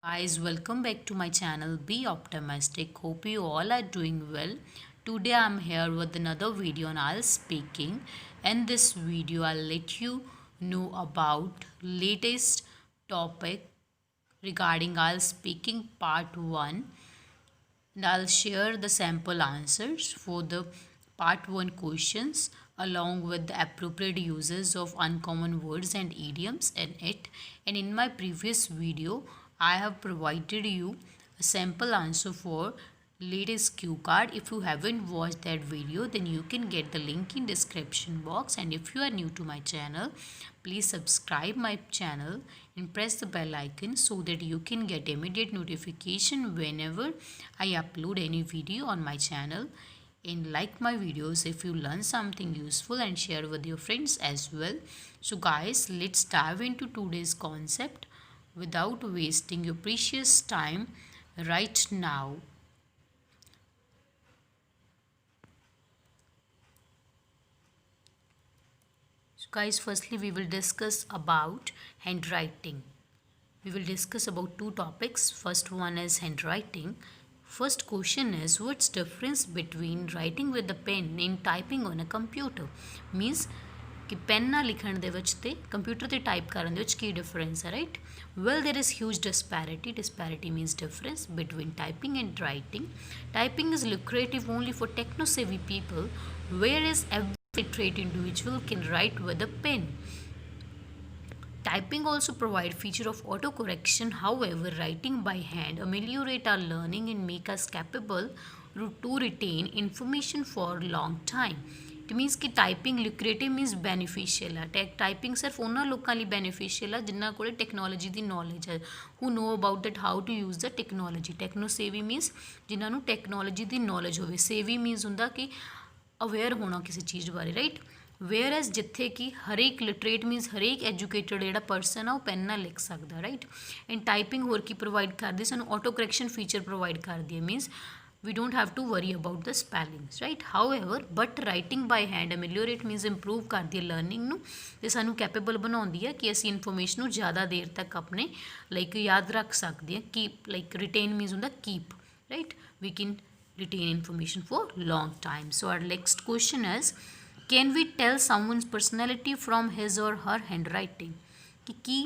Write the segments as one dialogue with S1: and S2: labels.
S1: Guys, welcome back to my channel Be Optimistic. Hope you all are doing well. Today I'm here with another video on IELTS speaking. In this video, I'll let you know about latest topic regarding IELTS speaking part 1, and I'll share the sample answers for the part 1 questions along with the appropriate uses of uncommon words and idioms in it. And in my previous video, I have provided you a sample answer for latest cue card. If you haven't watched that video, then you can get the link in description box. And if you are new to my channel, please subscribe my channel and press the bell icon so that you can get immediate notification whenever I upload any video on my channel. And like my videos if you learn something useful, and share with your friends as well. So guys, let's dive into today's concept without wasting your precious time right now. So guys, firstly we will discuss about handwriting. We will discuss about two topics. First one is handwriting. First question is, what's difference between writing with a pen and typing on a computer? Means कि pen ना लिखण दे विच ते computer ते type करन दे विच की difference है, right? Well, there is huge disparity means difference between typing and writing. Typing is lucrative only for techno savvy people, whereas every literate individual can write with a pen. Typing also provide feature of autocorrection. However, writing by hand ameliorate our learning and make us capable to retain information for long time. It means कि typing lucrative means beneficial है. Typing सिर्फ उन्होंने लोगों लिए beneficial है जिन्होंने कोले technology की नॉलेज है, who know about that how to use the technology. Techno savvy means जिन्होंने टेक्नोलॉजी की नॉलेज हो. सेवी मीनस होंगे कि अवेयर होना किसी चीज़ बारे, राइट? वेयर एज जिथे कि हरेक लिटरेट मीनस हरेक एजुकेटेड जोड़ा परसन आ वो पेन नाल लिख सकता, राइट? एंड टाइपिंग होर की प्रोवाइड करती सानू ऑटो करैक्शन फीचर प्रोवाइड करती है. मीनस we don't have to worry about the spellings, right? However, but writing by hand ameliorate means improve करती है लर्निंग ਨੂੰ ਤੇ ਸਾਨੂੰ ਕੈਪੇਬਲ ਬਣਾਉਂਦੀ ਹੈ ਕਿ ਅਸੀਂ ਇਨਫੋਰਮੇਸ਼ਨ ਨੂੰ ਜ਼ਿਆਦਾ ਦੇਰ ਤੱਕ ਆਪਣੇ ਲਾਈਕ ਯਾਦ ਰੱਖ ਸਕਦੇ ਹਾਂ. ਕੀਪ ਲਾਈਕ ਰਿਟੇਨ ਮੀਨਸ ਹੁੰਦਾ keep, right? We can retain information for long time. So our next question is, can we tell someone's personality from his or her handwriting? कि ਕੀ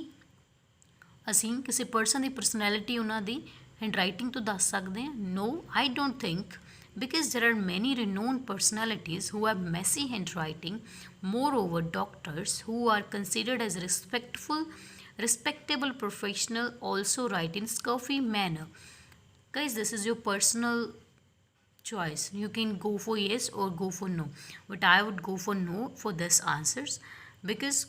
S1: ਅਸੀਂ ਕਿਸੇ ਪਰਸਨ ਦੀ ਪਰਸਨੈਲਿਟੀ ਉਹਨਾਂ ਦੀ handwriting तो दस सकते हैं? No, I don't think, because there are many renowned personalities who have messy handwriting. Moreover, doctors who are considered as respectable professional also write in scruffy manner. Guys, this is your personal choice. You can go for yes or go for no, but I would go for no for this answers, because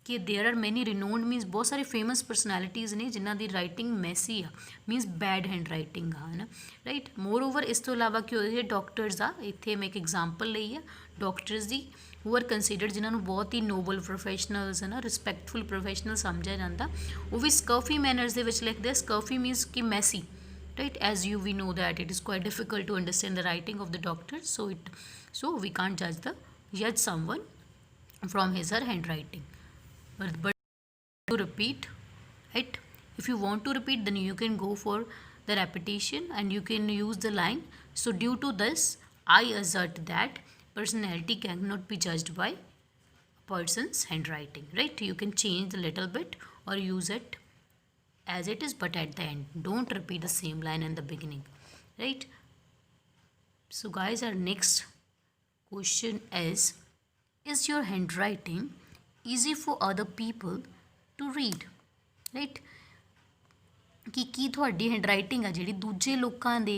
S1: कि there are many renowned means बहुत सारे famous personalities ने जिन्हों की writing messy आ, means bad handwriting आ, है ना, राइट? मोर ओवर इस तो इलावा कि होए डॉक्टर्स आ, इत्थे मैं एक एग्जाम्पल ली है डॉक्टर्स की, हू आर कंसीडर्ड जिन्होंने बहुत ही नोबल प्रोफैशनल्स है ना, रिस्पैक्टफुल प्रोफैशनल समझा जाता, वो भी स्कर्फी मैनर्स के लिखते हैं. स्कर्फी मीनस कि Massey, right? As you we know that it is quite difficult to understand the writing of the doctor, so we can't judge someone from his or handwriting. But to repeat it, if you want to repeat, then you can go for the repetition and you can use the line. So due to this, I assert that personality cannot be judged by a person's handwriting, right? You can change a little bit or use it as it is, but at the end don't repeat the same line in the beginning, right? So guys, our next question is your handwriting easy for other people to read, right? कि ਕੀ ਤੁਹਾਡੀ handwriting ਆ ਜਿਹੜੀ ਦੂਜੇ ਲੋਕਾਂ ਦੇ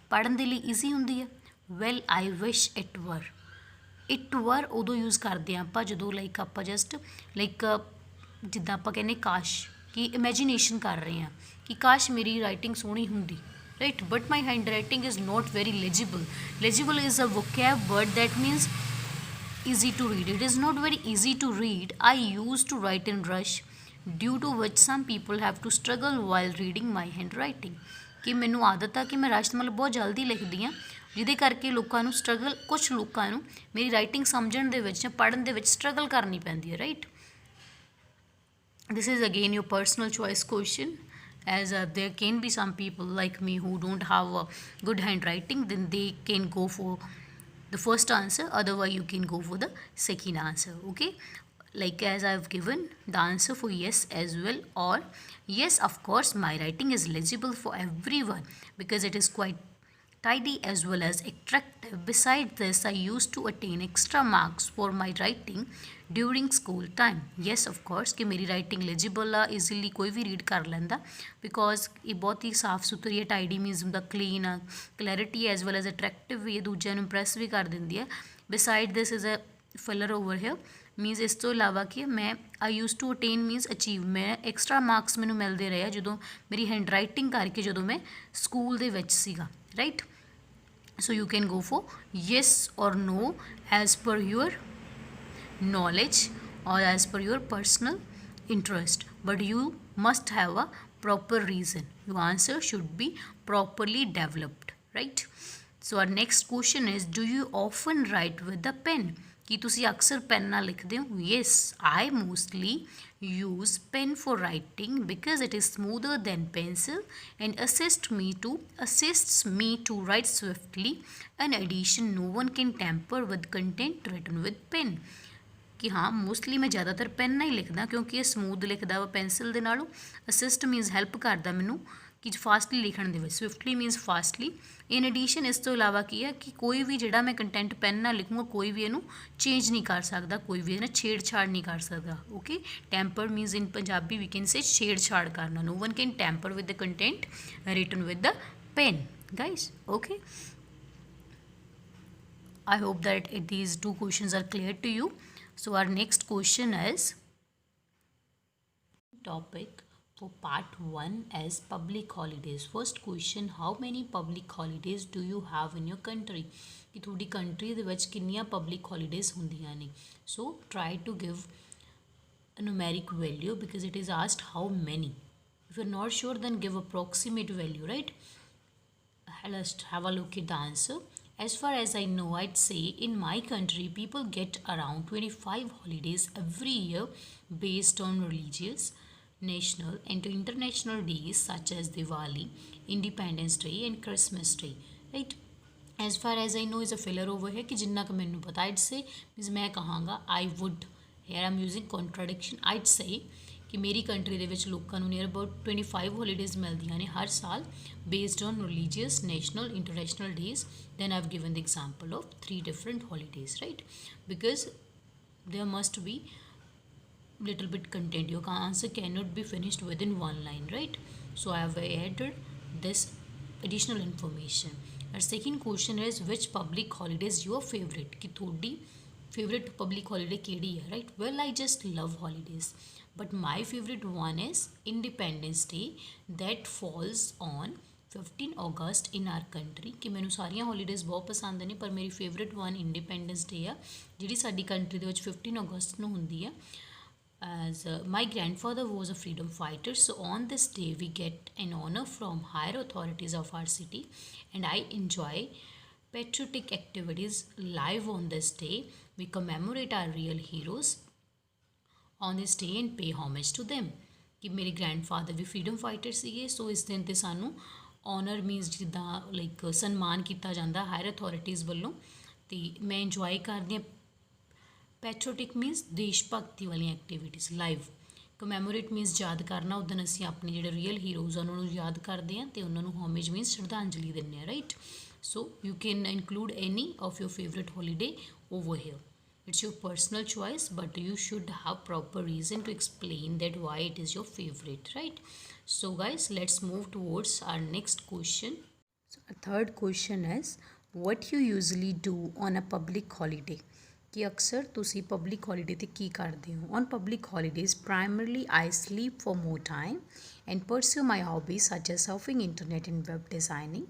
S1: ਪੜ੍ਹਨ ਦੇ ਲਈ ਈਜ਼ੀ ਹੁੰਦੀ ਹੈ? ਵੈਲ, ਆਈ ਵਿਸ਼ ਇਟ ਵਰ ਉਦੋਂ ਯੂਜ਼ ਕਰਦੇ ਹਾਂ ਆਪਾਂ ਜਦੋਂ ਲਾਈਕ ਆਪਾਂ ਜਸਟ ਲਾਈਕ ਜਿੱਦਾਂ ਆਪਾਂ ਕਹਿੰਦੇ ਕਾਸ਼ ਕਿ ਇਮੈਜੀਨੇਸ਼ਨ ਕਰ ਰਹੇ ਹਾਂ ਕਿ ਕਾਸ਼ ਮੇਰੀ ਰਾਈਟਿੰਗ ਸੋਹਣੀ ਹੁੰਦੀ, right? But my handwriting is not very legible is a vocab word that means easy to read. It is not very easy to read. I used to write in rush, due to which some people have to struggle while reading my handwriting. कि मैनू आदत आ कि मैं rush मतलब बहुत जल्दी लिखती हाँ, ਜਿਹਦੇ ਕਰਕੇ ਲੋਕਾਂ ਨੂੰ ਸਟਰਗਲ, ਕੁਛ ਲੋਕਾਂ ਨੂੰ ਮੇਰੀ ਰਾਈਟਿੰਗ ਸਮਝਣ ਦੇ ਵਿੱਚ ਜਾਂ ਪੜ੍ਹਨ ਦੇ ਵਿੱਚ ਸਟਰਗਲ ਕਰਨੀ ਪੈਂਦੀ ਹੈ, right? This is again your personal choice question. as there can be some people like me who don't have a good handwriting, then they can go for the first answer, otherwise you can go for the second answer. Okay, like as I've given the answer for yes as well, or yes, of course my writing is legible for everyone because it is quite tidy as well as attractive. Besides this, I used to attain extra marks for my writing during school time. Yes, of course कि मेरी writing legible ਆ, easily कोई भी read कर लेंदा because ये बहुत ही साफ सुथरी है, tidy means ਹੁੰਦਾ clean ਆ, clarity as well as attractive ਵੀ ਹੈ, ਦੂਜਿਆਂ ਨੂੰ impress ਵੀ ਕਰ ਦਿੰਦੀ ਹੈ. Beside this is a filler over here means ਇਸ ਤੋਂ ਇਲਾਵਾ ਕਿ ਮੈਂ I use to attain means achieve, ਮੈਂ ਐਕਸਟਰਾ ਮਾਰਕਸ ਮੈਨੂੰ ਮਿਲਦੇ ਰਹੇ ਆ ਜਦੋਂ ਮੇਰੀ ਹੈਂਡ ਰਾਈਟਿੰਗ ਕਰਕੇ ਜਦੋਂ ਮੈਂ ਸਕੂਲ ਦੇ ਵਿੱਚ ਸੀਗਾ, right. So you can go for yes or no as per your knowledge or as per your personal interest, but you must have a proper reason. Your answer should be properly developed, right? So our next question is, do you often write with a pen? ਕੀ ਤੁਸੀਂ ਅਕਸਰ PAN ਨਾਲ ਲਿਖਦੇ ਹੋ? Yes, I mostly use pen for writing because it is smoother than pencil and assists me to write swiftly. In addition, no one can tamper with content written with pen. ਕਿ ਹਾਂ mostly ਮੈਂ ਜ਼ਿਆਦਾਤਰ PAN ਨਾਲ ਹੀ ਲਿਖਦਾ ਕਿਉਂਕਿ ਇਹ smooth ਲਿਖਦਾ ਵਾ ਪੈਨਸਿਲ ਦੇ ਨਾਲੋਂ. ਅਸਿਸਟ ਮੀਨਸ ਹੈਲਪ ਕਰਦਾ ਮੈਨੂੰ ਕਿ ਫਾਸਟਲੀ ਲਿਖਣ ਦੇ ਵਿੱਚ, swiftly means fastly. In addition ਇਸ ਤੋਂ ਇਲਾਵਾ ਕੀ ਹੈ ਕਿ ਕੋਈ ਵੀ ਜਿਹੜਾ ਮੈਂ ਕੰਟੈਂਟ ਪੈਨ ਨਾਲ ਲਿਖੂੰਗਾ ਕੋਈ ਵੀ ਇਹਨੂੰ ਚੇਂਜ ਨਹੀਂ ਕਰ ਸਕਦਾ, ਕੋਈ ਵੀ ਇਹਨੂੰ ਛੇੜਛਾੜ ਨਹੀਂ ਕਰ ਸਕਦਾ. Okay, tamper means in Punjabi we can say ਛੇੜਛਾੜ ਕਰਨਾ. No one can tamper with the content written with the pen, guys. Okay, I hope that these two questions are clear to you. So our next question is topic for part 1 as public holidays. First question, how many public holidays do you have in your country? कि थोड़ी country ਦੇ ਵਿੱਚ ਕਿੰਨੀਆਂ public holidays ਹੁੰਦੀਆਂ ਨੇ. So try to give a numeric value because it is asked how many. If you're not sure, then give approximate value, right? Let's have a look at the answer. As far as I know, I'd say in my country people get around 25 holidays every year based on religious, national and international days such as Diwali, Independence Day and Christmas Day, right? As far as I know is a filler over here कि जिन्ना का मैनू पता. I'd say means मैं कहांगा I would, here I'm using contradiction. I'd say ਕਿ ਮੇਰੀ country ਦੇ ਵਿੱਚ ਲੋਕਾਂ ਨੂੰ ਨੀਅਰ ਅਬਾਊਟ 25 ਹੋਲੀਡੇਜ਼ ਮਿਲਦੀਆਂ ਨੇ ਹਰ ਸਾਲ based on religious, national, international days. Then I've given the example of 3 different holidays, right? Because there must be little bit content. Your answer cannot be finished within one line, right? So I have added this additional information. Our second question is, which public holiday is your favorite? कि थोड़ी favorite public holiday केड़ी है, right? Well, I just love holidays. But my favorite one is Independence Day that falls on 15 August in our country. कि मैनू सारियां holidays बहुत पसंद ने पर मेरी favorite one Independence Day आ जिहड़ी साडी country ਦੇ ਵਿੱਚ 15 August ਨੂੰ ਹੁੰਦੀ ਆ. As my grandfather was a freedom fighter, so on this day we get an honor from higher authorities of our city and I enjoy patriotic activities live on this day. We commemorate our real heroes on this day and pay homage to them. ਕਿ ਮੇਰੇ grandfather ਵੀ freedom fighter ਸੀਗੇ, ਸੋ ਇਸ ਦਿਨ 'ਤੇ ਸਾਨੂੰ owner means ਜਿੱਦਾਂ like ਸਨਮਾਨ ਕੀਤਾ ਜਾਂਦਾ ਹਾਇਰ ਅਥੋਰਿਟੀਜ਼ ਵੱਲੋਂ. ਅਤੇ ਮੈਂ ਇੰਜੋਏ ਕਰਦੀ ਹਾਂ ਪੈਟਰੋਟਿਕ ਮੀਨਸ ਦੇਸ਼ ਭਗਤੀ ਵਾਲੀਆਂ ਐਕਟੀਵਿਟੀਜ਼ ਲਾਈਵ. ਕਮੈਮੋਰੇਟ ਮੀਨਸ ਯਾਦ ਕਰਨਾ, ਉਸ ਦਿਨ ਅਸੀਂ ਆਪਣੇ ਜਿਹੜੇ ਰੀਅਲ ਹੀਰੋਜ਼ ਆ ਉਹਨਾਂ ਨੂੰ ਯਾਦ ਕਰਦੇ ਹਾਂ ਅਤੇ ਉਹਨਾਂ ਨੂੰ ਹੋਮੇਜ ਮੀਨਸ ਸ਼ਰਧਾਂਜਲੀ ਦਿੰਦੇ ਹਾਂ, right? So you can include any of your favourite holiday over here. It's your personal choice, but you should have proper reason to explain that why it is your favorite, right? So guys, let's move towards our next question. So our third question is, what you usually do on a public holiday? कि अक्सर तुसी public holiday ते की करदे हो? On public holidays, primarily I sleep for more time and pursue my hobbies such as surfing, internet and web designing.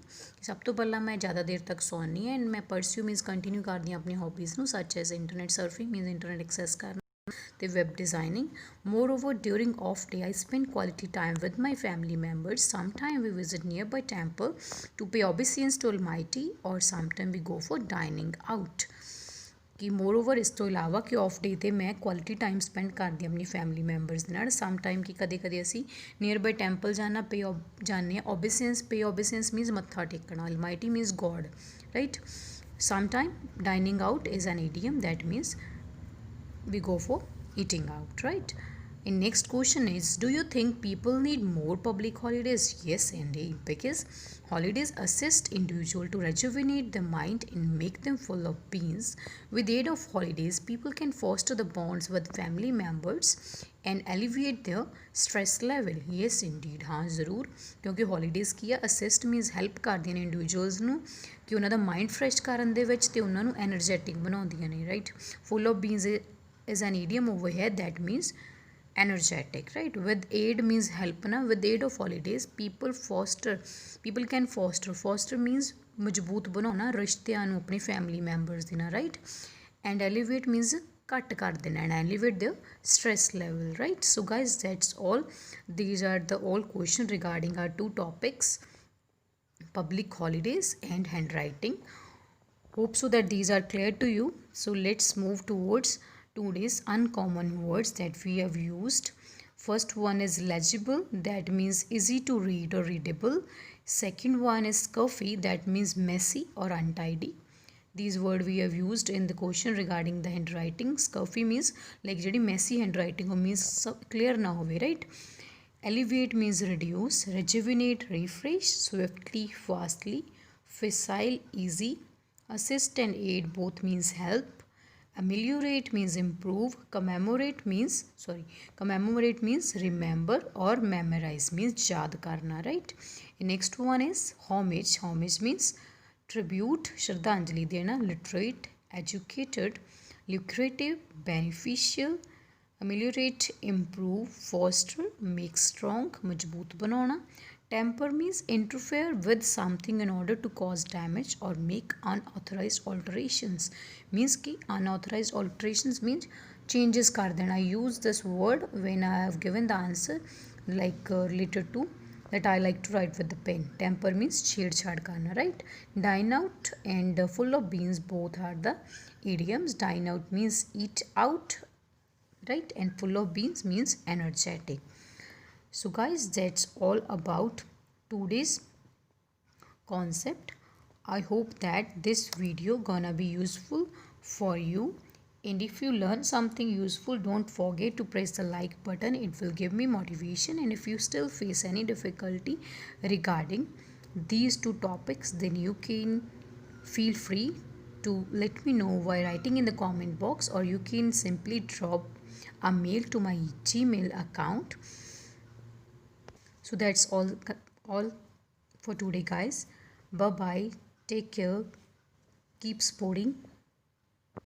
S1: सब तो पहला मैं ज़्यादा देर तक सोनी है एंड मैं pursue मीनस कंटिन्यू करदी हाँ अपनी हॉबीज़ नू, such as internet surfing means internet access करना ते web designing. Moreover, during off day I spend quality time with my family members. Sometimes we visit nearby temple to pay obeisance to Almighty or sometimes we go for dining out. ਕਿ moreover ਇਸ ਤੋਂ ਇਲਾਵਾ ਕਿ of day 'ਤੇ ਮੈਂ quality time spend ਕਰਦੀ ਆਪਣੀ family members ਦੇ ਨਾਲ ਸਮ ਟਾਈਮ ਕਿ ਕਦੇ ਕਦੇ ਅਸੀਂ ਨੀਅਰ ਬਾਈ ਟੈਂਪਲ ਜਾਣਾ ਜਾਂਦੇ ਹਾਂ ਪੇ ਓਬੀਸੈਂਸ ਮੀਨਸ ਮੱਥਾ ਟੇਕਣਾ almighty means God right some time dining out is an idiom that means we go for eating out, right? And next question is, do you think people need more public holidays? Yes indeed, because holidays assist individual to rejuvenate their mind and make them full of beans. With aid of holidays, people can foster the bonds with family members and alleviate their stress level. Yes indeed, हाँ ज़रूर, क्योंकि holidays ਕੀ ਆ assist means help ਕਰਦੀਆਂ ਨੇ individuals ਨੂੰ ਕਿ ਉਹਨਾਂ ਦਾ mind fresh ਕਰਨ ਦੇ ਵਿੱਚ ਤੇ ਉਹਨਾਂ ਨੂੰ ਐਨਰਜੈਟਿਕ ਬਣਾਉਂਦੀਆਂ ਨੇ right full of beans is an idiom over here that means energetic, right? With aid means help na, with aid of holidays people can foster means ਮਜ਼ਬੂਤ ਬਣਾਉਣਾ ਰਿਸ਼ਤਿਆਂ ਨੂੰ ਆਪਣੇ ਫੈਮਿਲੀ ਮੈਂਬਰਸ ਦੇ ਨਾਲ ਰਾਈਟ ਐਂਡ ਐਲੀਵੇਟ ਮੀਨਸ ਘੱਟ ਕਰ ਦੇਣਾ and elevate their stress level, right? So guys, that's all. These are the all questions regarding our two topics, public holidays and handwriting. Hope so that these are clear to you. So let's move towards today's uncommon words that we have used. First one is legible, that means easy to read or readable. Second one is scruffy, that means messy or untidy. These words we have used in the question regarding the handwriting. Scruffy means like ਜਿਹੜੀ messy handwriting means clear na hove, right? Elevate means reduce, rejuvenate, refresh, swiftly, fastly, facile, easy. Assist and aid both means help. Ameliorate means improve. Commemorate means remember, or memorize means yaad karna, right? Next one is homage. Homage means tribute, shraddhanjali dena. Literate, educated, lucrative, beneficial. Ameliorate, improve, foster, make strong, majboot banana. Tamper means interfere with something in order to cause damage or make unauthorized alterations. Means कि unauthorized alterations means changes कर देना. I use this word when I have given the answer like related to that I like to write with the pen. Tamper means छेड़छाड़ करना, right? Dine out and full of beans both are the idioms. Dine out means eat out, right? And full of beans means energetic. So guys, that's all about today's concept. I hope that this video gonna be useful for you, and if you learn something useful, don't forget to press the like button. It will give me motivation. And if you still face any difficulty regarding these two topics, then you can feel free to let me know by writing in the comment box, or you can simply drop a mail to my Gmail account. So that's all for today guys. Bye bye, take care, keep sporting.